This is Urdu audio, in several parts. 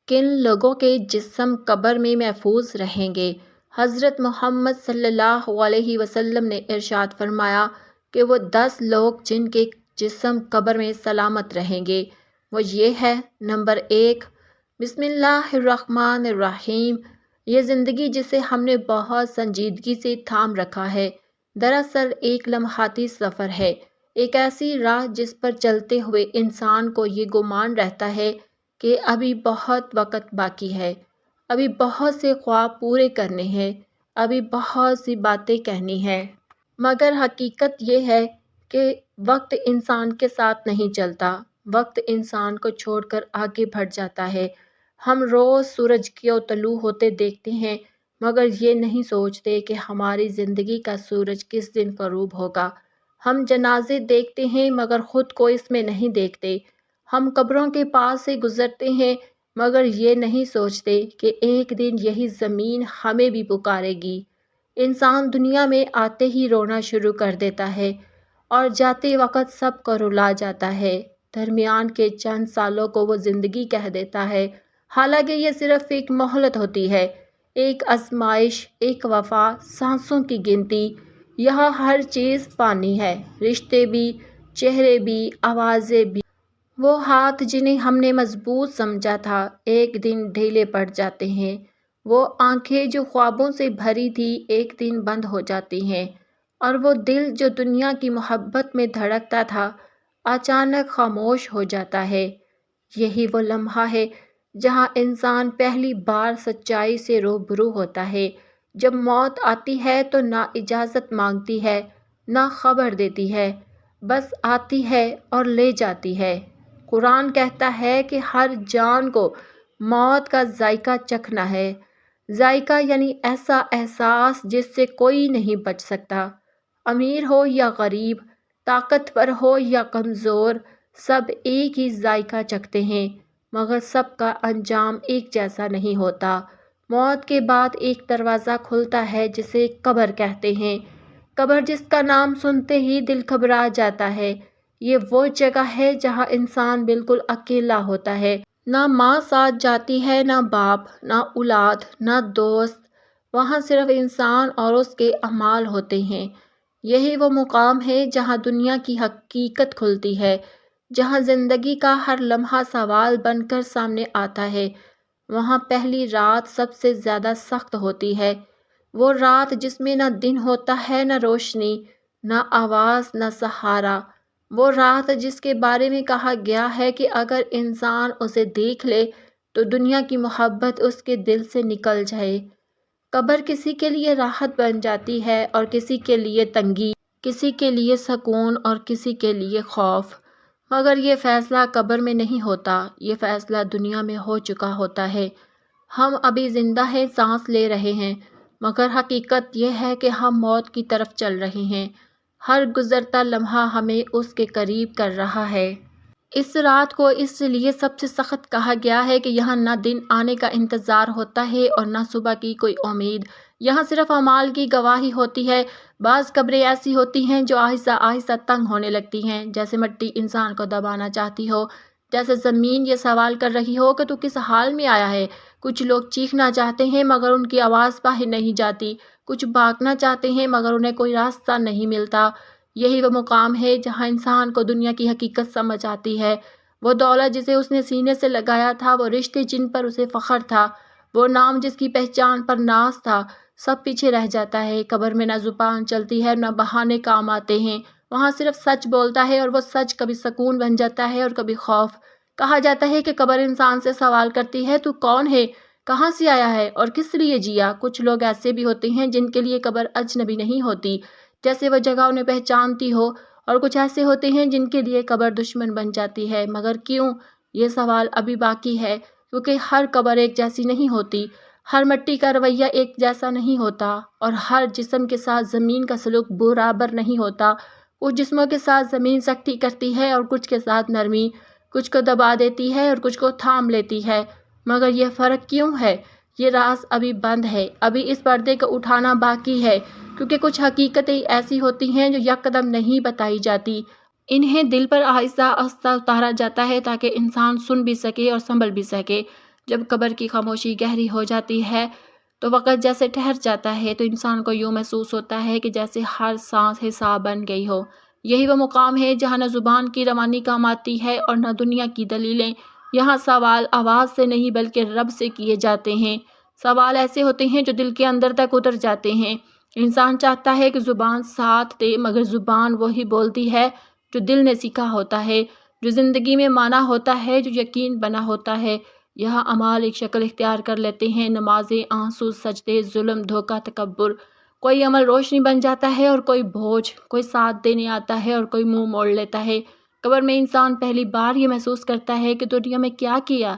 کن لوگوں کے جسم قبر میں محفوظ رہیں گے؟ حضرت محمد صلی اللہ علیہ وسلم نے ارشاد فرمایا کہ وہ 10 لوگ جن کے جسم قبر میں سلامت رہیں گے، وہ یہ ہے: نمبر 1، بسم اللہ الرحمن الرحیم۔ یہ زندگی جسے ہم نے بہت سنجیدگی سے تھام رکھا ہے، دراصل ایک لمحاتی سفر ہے، ایک ایسی راہ جس پر چلتے ہوئے انسان کو یہ گمان رہتا ہے کہ ابھی بہت وقت باقی ہے، ابھی بہت سے خواب پورے کرنے ہیں، ابھی بہت سی باتیں کہنی ہیں۔ مگر حقیقت یہ ہے کہ وقت انسان کے ساتھ نہیں چلتا، وقت انسان کو چھوڑ کر آگے بڑھ جاتا ہے۔ ہم روز سورج کو طلوع ہوتے دیکھتے ہیں، مگر یہ نہیں سوچتے کہ ہماری زندگی کا سورج کس دن غروب ہوگا۔ ہم جنازے دیکھتے ہیں مگر خود کو اس میں نہیں دیکھتے۔ ہم قبروں کے پاس سے گزرتے ہیں مگر یہ نہیں سوچتے کہ ایک دن یہی زمین ہمیں بھی پکارے گی۔ انسان دنیا میں آتے ہی رونا شروع کر دیتا ہے اور جاتے وقت سب کو رلا جاتا ہے۔ درمیان کے چند سالوں کو وہ زندگی کہہ دیتا ہے، حالانکہ یہ صرف ایک مہلت ہوتی ہے، ایک آزمائش، ایک وفا، سانسوں کی گنتی۔ یہاں ہر چیز فانی ہے، رشتے بھی، چہرے بھی، آوازیں بھی۔ وہ ہاتھ جنہیں ہم نے مضبوط سمجھا تھا ایک دن ڈھیلے پڑ جاتے ہیں، وہ آنکھیں جو خوابوں سے بھری تھی ایک دن بند ہو جاتی ہیں، اور وہ دل جو دنیا کی محبت میں دھڑکتا تھا اچانک خاموش ہو جاتا ہے۔ یہی وہ لمحہ ہے جہاں انسان پہلی بار سچائی سے روبرو ہوتا ہے۔ جب موت آتی ہے تو نہ اجازت مانگتی ہے، نہ خبر دیتی ہے، بس آتی ہے اور لے جاتی ہے۔ قرآن کہتا ہے کہ ہر جان کو موت کا ذائقہ چکھنا ہے۔ ذائقہ یعنی ایسا احساس جس سے کوئی نہیں بچ سکتا۔ امیر ہو یا غریب، طاقتور ہو یا کمزور، سب ایک ہی ذائقہ چکھتے ہیں، مگر سب کا انجام ایک جیسا نہیں ہوتا۔ موت کے بعد ایک دروازہ کھلتا ہے جسے قبر کہتے ہیں۔ قبر جس کا نام سنتے ہی دل گھبرا جاتا ہے۔ یہ وہ جگہ ہے جہاں انسان بالکل اکیلا ہوتا ہے، نہ ماں ساتھ جاتی ہے، نہ باپ، نہ اولاد، نہ دوست۔ وہاں صرف انسان اور اس کے اعمال ہوتے ہیں۔ یہی وہ مقام ہے جہاں دنیا کی حقیقت کھلتی ہے، جہاں زندگی کا ہر لمحہ سوال بن کر سامنے آتا ہے۔ وہاں پہلی رات سب سے زیادہ سخت ہوتی ہے، وہ رات جس میں نہ دن ہوتا ہے، نہ روشنی، نہ آواز، نہ سہارا۔ وہ رات جس کے بارے میں کہا گیا ہے کہ اگر انسان اسے دیکھ لے تو دنیا کی محبت اس کے دل سے نکل جائے۔ قبر کسی کے لیے راحت بن جاتی ہے اور کسی کے لیے تنگی، کسی کے لیے سکون اور کسی کے لیے خوف۔ مگر یہ فیصلہ قبر میں نہیں ہوتا، یہ فیصلہ دنیا میں ہو چکا ہوتا ہے۔ ہم ابھی زندہ ہیں، سانس لے رہے ہیں، مگر حقیقت یہ ہے کہ ہم موت کی طرف چل رہے ہیں۔ ہر گزرتا لمحہ ہمیں اس کے قریب کر رہا ہے۔ اس رات کو اس لیے سب سے سخت کہا گیا ہے کہ یہاں نہ دن آنے کا انتظار ہوتا ہے اور نہ صبح کی کوئی امید۔ یہاں صرف اعمال کی گواہی ہوتی ہے۔ بعض قبریں ایسی ہوتی ہیں جو آہستہ آہستہ تنگ ہونے لگتی ہیں، جیسے مٹی انسان کو دبانا چاہتی ہو، جیسے زمین یہ سوال کر رہی ہو کہ تو کس حال میں آیا ہے۔ کچھ لوگ چیخنا چاہتے ہیں مگر ان کی آواز باہر نہیں جاتی، کچھ بھاگنا چاہتے ہیں مگر انہیں کوئی راستہ نہیں ملتا۔ یہی وہ مقام ہے جہاں انسان کو دنیا کی حقیقت سمجھ آتی ہے۔ وہ دولت جسے اس نے سینے سے لگایا تھا، وہ رشتے جن پر اسے فخر تھا، وہ نام جس کی پہچان پر ناز تھا، سب پیچھے رہ جاتا ہے۔ قبر میں نہ زبان چلتی ہے، نہ بہانے کام آتے ہیں۔ وہاں صرف سچ بولتا ہے اور وہ سچ کبھی سکون بن جاتا ہے اور کبھی خوف۔ کہا جاتا ہے کہ قبر انسان سے سوال کرتی ہے، تو کون ہے، کہاں سے آیا ہے اور کس لیے جیا۔ کچھ لوگ ایسے بھی ہوتے ہیں جن کے لیے قبر اجنبی نہیں ہوتی، جیسے وہ جگہ انہیں پہچانتی ہو، اور کچھ ایسے ہوتے ہیں جن کے لیے قبر دشمن بن جاتی ہے۔ مگر کیوں؟ یہ سوال ابھی باقی ہے، کیونکہ ہر قبر ایک جیسی نہیں ہوتی، ہر مٹی کا رویہ ایک جیسا نہیں ہوتا، اور ہر جسم کے ساتھ زمین کا سلوک برابر نہیں ہوتا۔ کچھ جسموں کے ساتھ زمین سختی کرتی ہے اور کچھ کے ساتھ نرمی، کچھ کو دبا دیتی ہے اور کچھ کو تھام لیتی ہے۔ مگر یہ فرق کیوں ہے؟ یہ راز ابھی بند ہے، ابھی اس پردے کو اٹھانا باقی ہے، کیونکہ کچھ حقیقتیں ایسی ہوتی ہیں جو یک قدم نہیں بتائی جاتی۔ انہیں دل پر آہستہ آہستہ اتارا جاتا ہے تاکہ انسان سن بھی سکے اور سنبھل بھی سکے۔ جب قبر کی خاموشی گہری ہو جاتی ہے تو وقت جیسے ٹھہر جاتا ہے، تو انسان کو یوں محسوس ہوتا ہے کہ جیسے ہر سانس حساب بن گئی ہو۔ یہی وہ مقام ہے جہاں نہ زبان کی روانی کام آتی ہے اور نہ دنیا کی دلیلیں۔ یہاں سوال آواز سے نہیں بلکہ رب سے کیے جاتے ہیں۔ سوال ایسے ہوتے ہیں جو دل کے اندر تک اتر جاتے ہیں۔ انسان چاہتا ہے کہ زبان ساتھ دے، مگر زبان وہی بولتی ہے جو دل نے سیکھا ہوتا ہے، جو زندگی میں مانا ہوتا ہے، جو یقین بنا ہوتا ہے۔ یہاں اعمال ایک شکل اختیار کر لیتے ہیں، نمازیں، آنسو، سجدے، ظلم، دھوکہ، تکبر۔ کوئی عمل روشنی بن جاتا ہے اور کوئی بوجھ، کوئی ساتھ دینے آتا ہے اور کوئی منہ موڑ لیتا ہے۔ قبر میں انسان پہلی بار یہ محسوس کرتا ہے کہ دنیا میں کیا کیا،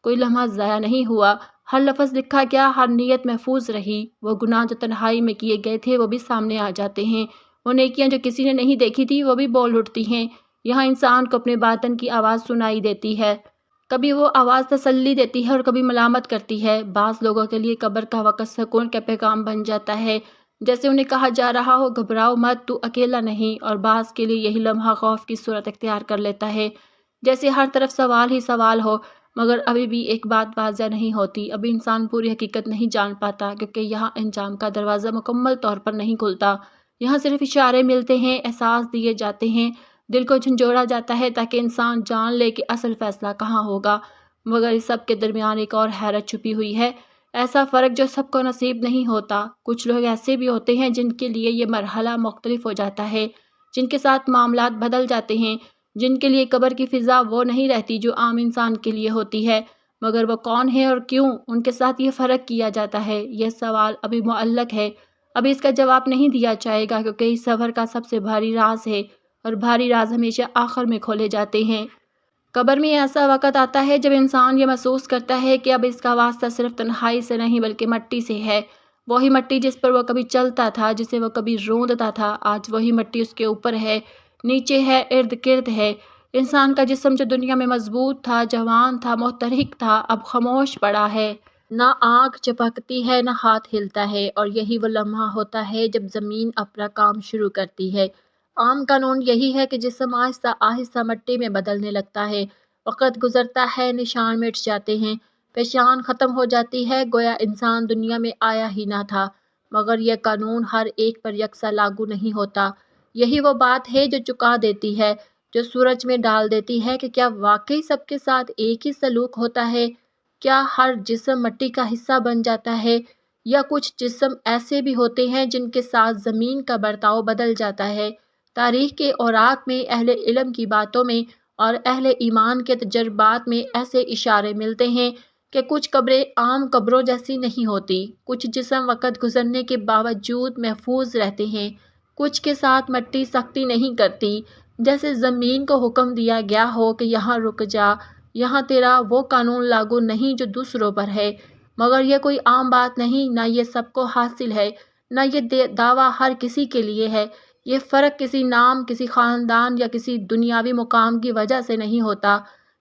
کوئی لمحہ ضائع نہیں ہوا، ہر لفظ لکھا گیا، ہر نیت محفوظ رہی۔ وہ گناہ جو تنہائی میں کیے گئے تھے وہ بھی سامنے آ جاتے ہیں، وہ نیکیاں جو کسی نے نہیں دیکھی تھی وہ بھی بول اٹھتی ہیں۔ یہاں انسان کو اپنے باطن کی آواز سنائی دیتی ہے۔ کبھی وہ آواز تسلی دیتی ہے اور کبھی ملامت کرتی ہے۔ بعض لوگوں کے لیے قبر کا وقت سکون کا پیغام بن جاتا ہے، جیسے انہیں کہا جا رہا ہو گھبراؤ مت، تو اکیلا نہیں۔ اور بعض کے لیے یہی لمحہ خوف کی صورت اختیار کر لیتا ہے، جیسے ہر طرف سوال ہی سوال ہو، مگر ابھی بھی ایک بات واضح نہیں ہوتی۔ ابھی انسان پوری حقیقت نہیں جان پاتا، کیونکہ یہاں انجام کا دروازہ مکمل طور پر نہیں کھلتا۔ یہاں صرف اشارے ملتے ہیں، احساس دیے جاتے ہیں، دل کو جھنجھوڑا جاتا ہے تاکہ انسان جان لے کہ اصل فیصلہ کہاں ہوگا۔ مگر اس سب کے درمیان ایک اور حیرت چھپی ہوئی ہے، ایسا فرق جو سب کو نصیب نہیں ہوتا۔ کچھ لوگ ایسے بھی ہوتے ہیں جن کے لیے یہ مرحلہ مختلف ہو جاتا ہے، جن کے ساتھ معاملات بدل جاتے ہیں، جن کے لیے قبر کی فضا وہ نہیں رہتی جو عام انسان کے لیے ہوتی ہے۔ مگر وہ کون ہے اور کیوں ان کے ساتھ یہ فرق کیا جاتا ہے، یہ سوال ابھی معلق ہے، ابھی اس کا جواب نہیں دیا جائے گا، کیونکہ اس سفر کا سب سے بھاری راز ہے اور بھاری راز ہمیشہ آخر میں کھولے جاتے ہیں۔ قبر میں ایسا وقت آتا ہے جب انسان یہ محسوس کرتا ہے کہ اب اس کا واسطہ صرف تنہائی سے نہیں بلکہ مٹی سے ہے۔ وہی مٹی جس پر وہ کبھی چلتا تھا، جسے وہ کبھی روندتا تھا، آج وہی مٹی اس کے اوپر ہے، نیچے ہے، ارد گرد ہے۔ انسان کا جسم جو دنیا میں مضبوط تھا، جوان تھا، متحرک تھا، اب خاموش پڑا ہے۔ نہ آنکھ جھپکتی ہے، نہ ہاتھ ہلتا ہے، اور یہی وہ لمحہ ہوتا ہے جب زمین اپنا کام شروع کرتی ہے۔ عام قانون یہی ہے کہ جسم آہستہ آہستہ مٹی میں بدلنے لگتا ہے۔ وقت گزرتا ہے، نشان مٹ جاتے ہیں، پہچان ختم ہو جاتی ہے، گویا انسان دنیا میں آیا ہی نہ تھا۔ مگر یہ قانون ہر ایک پر یکساں لاگو نہیں ہوتا۔ یہی وہ بات ہے جو چکا دیتی ہے، جو سورج میں ڈال دیتی ہے کہ کیا واقعی سب کے ساتھ ایک ہی سلوک ہوتا ہے؟ کیا ہر جسم مٹی کا حصہ بن جاتا ہے، یا کچھ جسم ایسے بھی ہوتے ہیں جن کے ساتھ زمین کا برتاؤ بدل جاتا ہے؟ تاریخ کے اوراق میں، اہل علم کی باتوں میں اور اہل ایمان کے تجربات میں ایسے اشارے ملتے ہیں کہ کچھ قبریں عام قبروں جیسی نہیں ہوتی، کچھ جسم وقت گزرنے کے باوجود محفوظ رہتے ہیں، کچھ کے ساتھ مٹی سختی نہیں کرتی، جیسے زمین کو حکم دیا گیا ہو کہ یہاں رک جا، یہاں تیرا وہ قانون لاگو نہیں جو دوسروں پر ہے۔ مگر یہ کوئی عام بات نہیں، نہ یہ سب کو حاصل ہے، نہ یہ دعویٰ ہر کسی کے لیے ہے۔ یہ فرق کسی نام، کسی خاندان یا کسی دنیاوی مقام کی وجہ سے نہیں ہوتا۔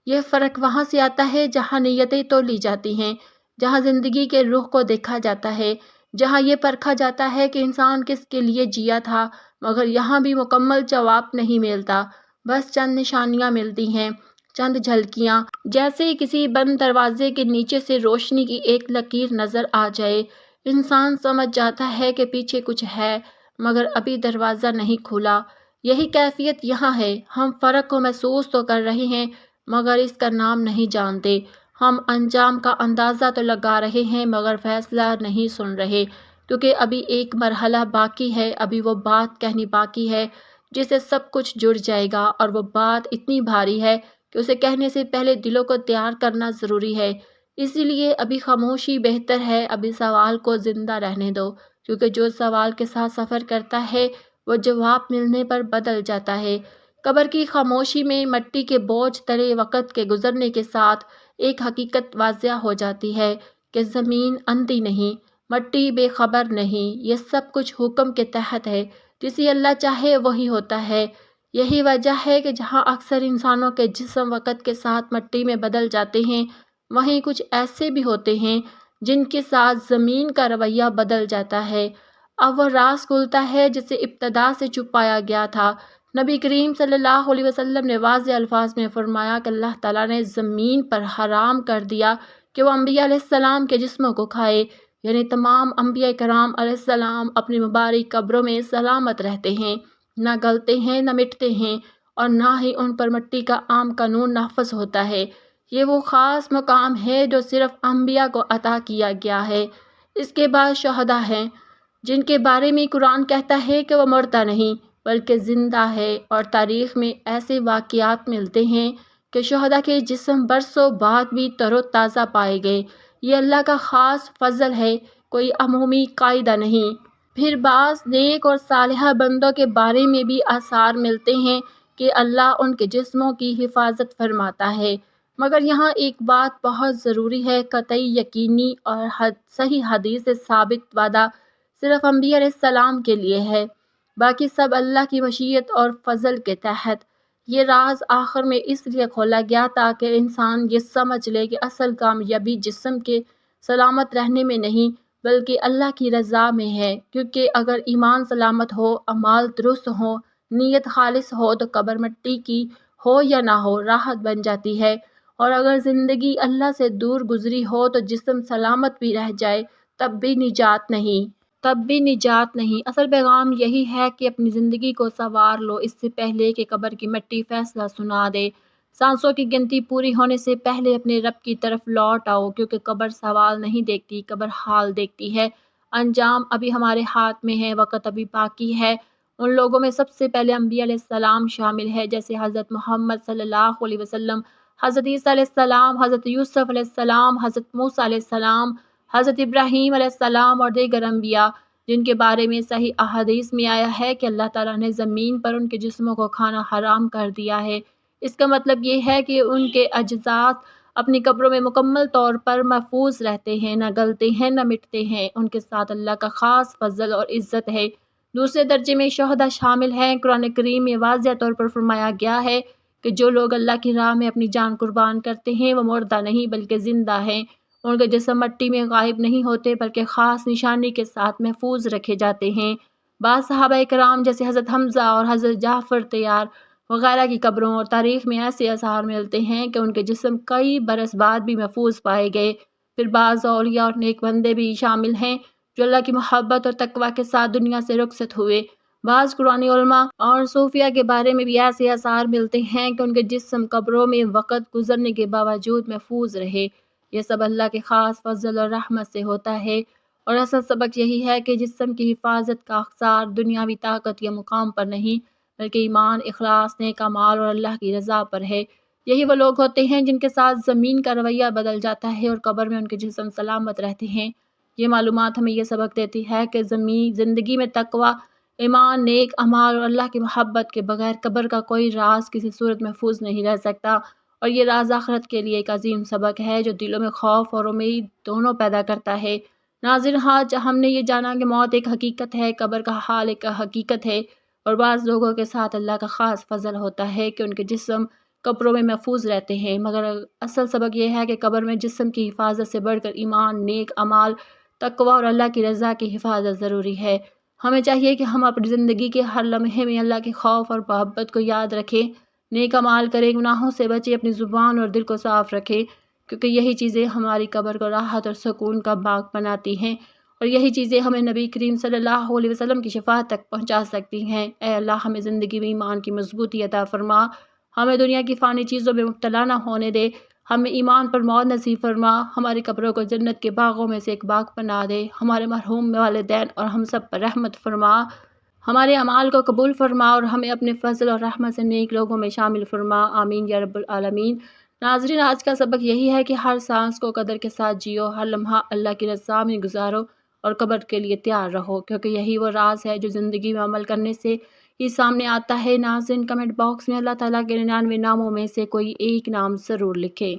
یہ فرق وہاں سے آتا ہے جہاں نیتیں تولی جاتی ہیں، جہاں زندگی کے رخ کو دیکھا جاتا ہے، جہاں یہ پرکھا جاتا ہے کہ انسان کس کے لیے جیا تھا۔ مگر یہاں بھی مکمل جواب نہیں ملتا، بس چند نشانیاں ملتی ہیں، چند جھلکیاں، جیسے کسی بند دروازے کے نیچے سے روشنی کی ایک لکیر نظر آ جائے۔ انسان سمجھ جاتا ہے کہ پیچھے کچھ ہے، مگر ابھی دروازہ نہیں کھلا۔ یہی کیفیت یہاں ہے، ہم فرق کو محسوس تو کر رہے ہیں مگر اس کا نام نہیں جانتے۔ ہم انجام کا اندازہ تو لگا رہے ہیں مگر فیصلہ نہیں سن رہے، کیونکہ ابھی ایک مرحلہ باقی ہے، ابھی وہ بات کہنی باقی ہے جس سے سب کچھ جڑ جائے گا، اور وہ بات اتنی بھاری ہے کہ اسے کہنے سے پہلے دلوں کو تیار کرنا ضروری ہے۔ اسی لیے ابھی خاموشی بہتر ہے، ابھی سوال کو زندہ رہنے دو، کیونکہ جو سوال کے ساتھ سفر کرتا ہے وہ جواب ملنے پر بدل جاتا ہے۔ قبر کی خاموشی میں مٹی کے بوجھ تلے وقت کے گزرنے کے ساتھ ایک حقیقت واضح ہو جاتی ہے کہ زمین اندھی نہیں، مٹی بے خبر نہیں، یہ سب کچھ حکم کے تحت ہے، جسے اللہ چاہے وہی ہوتا ہے۔ یہی وجہ ہے کہ جہاں اکثر انسانوں کے جسم وقت کے ساتھ مٹی میں بدل جاتے ہیں، وہیں کچھ ایسے بھی ہوتے ہیں جن کے ساتھ زمین کا رویہ بدل جاتا ہے۔ اب وہ راز کھلتا ہے جسے ابتدا سے چھپایا گیا تھا۔ نبی کریم صلی اللہ علیہ وسلم نے واضح الفاظ میں فرمایا کہ اللہ تعالیٰ نے زمین پر حرام کر دیا کہ وہ انبیاء علیہ السلام کے جسموں کو کھائے، یعنی تمام انبیاء کرام علیہ السلام اپنی مبارک قبروں میں سلامت رہتے ہیں، نہ گلتے ہیں نہ مٹتے ہیں، اور نہ ہی ان پر مٹی کا عام قانون نافذ ہوتا ہے۔ یہ وہ خاص مقام ہے جو صرف انبیاء کو عطا کیا گیا ہے۔ اس کے بعد شہداء ہیں، جن کے بارے میں قرآن کہتا ہے کہ وہ مردہ نہیں بلکہ زندہ ہے، اور تاریخ میں ایسے واقعات ملتے ہیں کہ شہداء کے جسم برسوں بعد بھی تر و تازہ پائے گئے۔ یہ اللہ کا خاص فضل ہے، کوئی عمومی قاعدہ نہیں۔ پھر بعض نیک اور صالحہ بندوں کے بارے میں بھی آثار ملتے ہیں کہ اللہ ان کے جسموں کی حفاظت فرماتا ہے، مگر یہاں ایک بات بہت ضروری ہے، قطعی یقینی اور صحیح حدیث سے ثابت وعدہ صرف انبیاء علیہ السلام کے لیے ہے، باقی سب اللہ کی مشیت اور فضل کے تحت۔ یہ راز آخر میں اس لیے کھولا گیا تاکہ انسان یہ سمجھ لے کہ اصل کامیابی جسم کے سلامت رہنے میں نہیں بلکہ اللہ کی رضا میں ہے، کیونکہ اگر ایمان سلامت ہو، اعمال درست ہوں، نیت خالص ہو تو قبر مٹی کی ہو یا نہ ہو راحت بن جاتی ہے، اور اگر زندگی اللہ سے دور گزری ہو تو جسم سلامت بھی رہ جائے تب بھی نجات نہیں۔ اصل پیغام یہی ہے کہ اپنی زندگی کو سنوار لو اس سے پہلے کہ قبر کی مٹی فیصلہ سنا دے۔ سانسوں کی گنتی پوری ہونے سے پہلے اپنے رب کی طرف لوٹ آؤ، کیونکہ قبر سوال نہیں دیکھتی، قبر حال دیکھتی ہے۔ انجام ابھی ہمارے ہاتھ میں ہے، وقت ابھی باقی ہے۔ ان لوگوں میں سب سے پہلے انبیاء علیہ السلام شامل ہے، جیسے حضرت محمد صلی اللہ علیہ وسلم، حضرت عیسیٰ علیہ السلام، حضرت یوسف علیہ السلام، حضرت موسیٰ علیہ السلام، حضرت ابراہیم علیہ السلام اور دیگر انبیاء، جن کے بارے میں صحیح احادیث میں آیا ہے کہ اللہ تعالیٰ نے زمین پر ان کے جسموں کو کھانا حرام کر دیا ہے۔ اس کا مطلب یہ ہے کہ ان کے اجزاء اپنی قبروں میں مکمل طور پر محفوظ رہتے ہیں، نہ گلتے ہیں نہ مٹتے ہیں۔ ان کے ساتھ اللہ کا خاص فضل اور عزت ہے۔ دوسرے درجے میں شہداء شامل ہیں۔ قرآن کریم میں واضح طور پر فرمایا گیا ہے کہ جو لوگ اللہ کی راہ میں اپنی جان قربان کرتے ہیں وہ مردہ نہیں بلکہ زندہ ہیں۔ ان کے جسم مٹی میں غائب نہیں ہوتے بلکہ خاص نشانی کے ساتھ محفوظ رکھے جاتے ہیں۔ بعض صحابہ کرام جیسے حضرت حمزہ اور حضرت جعفر طیار وغیرہ کی قبروں اور تاریخ میں ایسے آثار ملتے ہیں کہ ان کے جسم کئی برس بعد بھی محفوظ پائے گئے۔ پھر بعض اولیاء اور نیک بندے بھی شامل ہیں جو اللہ کی محبت اور تقویٰ کے ساتھ دنیا سے رخصت ہوئے۔ بعض قرآنی علماء اور صوفیاء کے بارے میں بھی ایسے آثار ملتے ہیں کہ ان کے جسم قبروں میں وقت گزرنے کے باوجود محفوظ رہے۔ یہ سب اللہ کے خاص فضل اور رحمت سے ہوتا ہے، اور اصل سبق یہی ہے کہ جسم کی حفاظت کا اختصار دنیاوی طاقت یا مقام پر نہیں بلکہ ایمان، اخلاص، نیک اعمال اور اللہ کی رضا پر ہے۔ یہی وہ لوگ ہوتے ہیں جن کے ساتھ زمین کا رویہ بدل جاتا ہے اور قبر میں ان کے جسم سلامت رہتے ہیں۔ یہ معلومات ہمیں یہ سبق دیتی ہے کہ زندگی میں تقویٰ، ایمان، نیک اعمال اور اللہ کی محبت کے بغیر قبر کا کوئی راز کسی صورت محفوظ نہیں رہ سکتا، اور یہ راز آخرت کے لیے ایک عظیم سبق ہے جو دلوں میں خوف اور امید دونوں پیدا کرتا ہے۔ ناظرین، آج ہم نے یہ جانا کہ موت ایک حقیقت ہے، قبر کا حال ایک حقیقت ہے، اور بعض لوگوں کے ساتھ اللہ کا خاص فضل ہوتا ہے کہ ان کے جسم قبروں میں محفوظ رہتے ہیں، مگر اصل سبق یہ ہے کہ قبر میں جسم کی حفاظت سے بڑھ کر ایمان، نیک اعمال، تقویٰ اور اللہ کی رضا کی حفاظت ضروری ہے۔ ہمیں چاہیے کہ ہم اپنی زندگی کے ہر لمحے میں اللہ کے خوف اور محبت کو یاد رکھیں، نیک اعمال کریں، گناہوں سے بچیں، اپنی زبان اور دل کو صاف رکھیں، کیونکہ یہی چیزیں ہماری قبر کو راحت اور سکون کا باغ بناتی ہیں، اور یہی چیزیں ہمیں نبی کریم صلی اللہ علیہ وسلم کی شفاعت تک پہنچا سکتی ہیں۔ اے اللہ، ہمیں زندگی میں ایمان کی مضبوطی عطا فرما، ہمیں دنیا کی فانی چیزوں میں مبتلا نہ ہونے دے، ہمیں ایمان پر موت نصیب فرما، ہماری قبروں کو جنت کے باغوں میں سے ایک باغ بنا دے، ہمارے مرحوم والدین اور ہم سب پر رحمت فرما، ہمارے اعمال کو قبول فرما اور ہمیں اپنے فضل اور رحمت سے نیک لوگوں میں شامل فرما، آمین یا رب العالمین۔ ناظرین، آج کا سبق یہی ہے کہ ہر سانس کو قدر کے ساتھ جیو، ہر لمحہ اللہ کی رضا میں گزارو اور قبر کے لیے تیار رہو، کیونکہ یہی وہ راز ہے جو زندگی میں عمل کرنے سے ہی سامنے آتا ہے۔ ناظرین، کمنٹ باکس میں اللہ تعالیٰ کے 99 ناموں میں سے کوئی ایک نام ضرور لکھیں۔